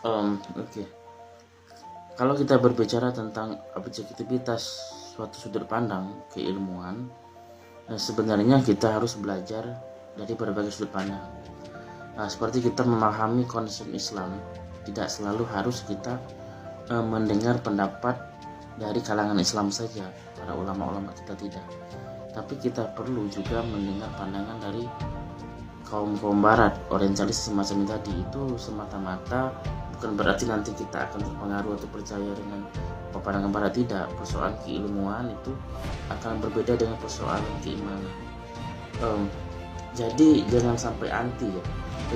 Oke. Kalau kita berbicara tentang objektivitas suatu sudut pandang keilmuan, sebenarnya kita harus belajar dari berbagai sudut pandang. Seperti kita memahami konsep Islam, tidak selalu harus kita mendengar pendapat dari kalangan Islam saja, para ulama-ulama kita tidak. Tapi kita perlu juga mendengar pandangan dari kaum barat, orientalis semacam tadi. Itu semata-mata bukan berarti nanti kita akan terpengaruh atau percaya dengan pandangan barat, tidak. Persoalan keilmuan itu akan berbeda dengan persoalan keimanan. Jadi jangan sampai anti ya.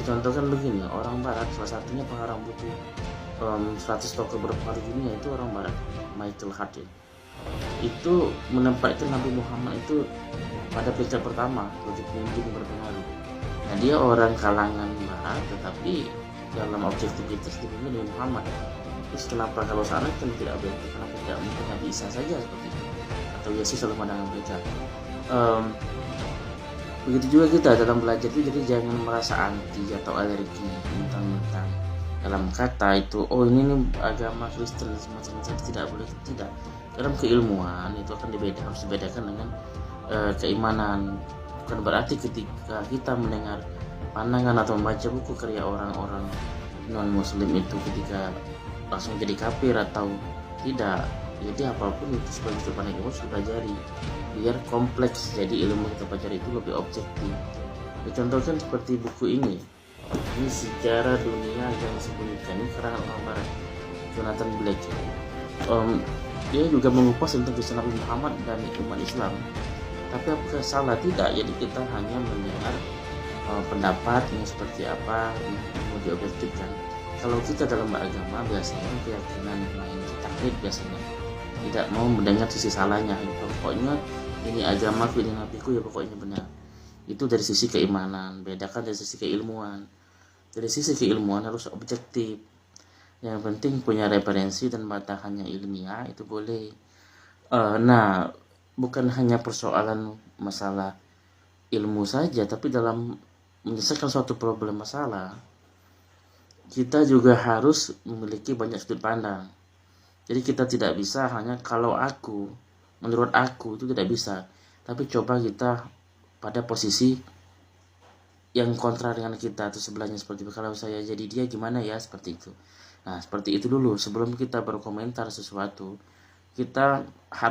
Contoh kan begini, orang barat salah satunya pengarang buku 100 tokoh berpengaruh dunia itu orang barat, Michael Hart ya. Itu menempatkan Nabi Muhammad itu pada peringkat pertama sebagai pemimpin berpengaruh. Nah, dia orang kalangan barat tetapi dalam objektivitas dipimpin Nabi Muhammad. Terus kenapa kalau sana kan tidak boleh, kenapa tidak mungkin Nabi Isa saja seperti itu, atau Yesus dalam pandangan mereka. Begitu juga kita dalam belajar itu, jadi jangan merasa anti atau alergi mentang-mentang dalam kata itu ini nih agama Kristen semacam itu tidak boleh, tidak. Dalam keilmuan itu akan harus dibedakan dengan keimanan. Bukan berarti ketika kita mendengar pandangan atau membaca buku karya orang-orang non muslim itu ketika langsung jadi kafir atau tidak. Jadi apapun itu sebagai sudut pandang ilmu harus dipelajari biar kompleks, jadi ilmu kita pelajari itu lebih objektif. Dicontohkan seperti buku ini Sejarah Dunia yang Disembunyikan, ini karangan orang barat, Jonathan Black. Dia juga mengupas tentang kisah Nabi Muhammad dan umat Islam. Tapi apakah salah? Tidak. Jadi kita hanya mendengar pendapatnya seperti apa yang mau diobjektifkan. Kalau kita dalam beragama biasanya keyakinan lain kita biasanya tidak mau mendengar sisi salahnya. Pokoknya ini agamaku, ini nabiku, ya pokoknya benar. Itu dari sisi keimanan. Bedakan dari sisi keilmuan. Dari sisi keilmuan harus objektif. Yang penting punya referensi dan batahannya ilmiah, itu boleh. Nah, bukan hanya persoalan masalah ilmu saja, tapi dalam menyelesaikan suatu problem masalah, kita juga harus memiliki banyak sudut pandang. Jadi kita tidak bisa hanya kalau aku, menurut aku, itu tidak bisa. Tapi coba kita pada posisi yang kontra dengan kita atau sebelahnya, seperti kalau saya jadi dia gimana ya, seperti itu. Nah, seperti itu dulu sebelum kita berkomentar sesuatu. Kita harus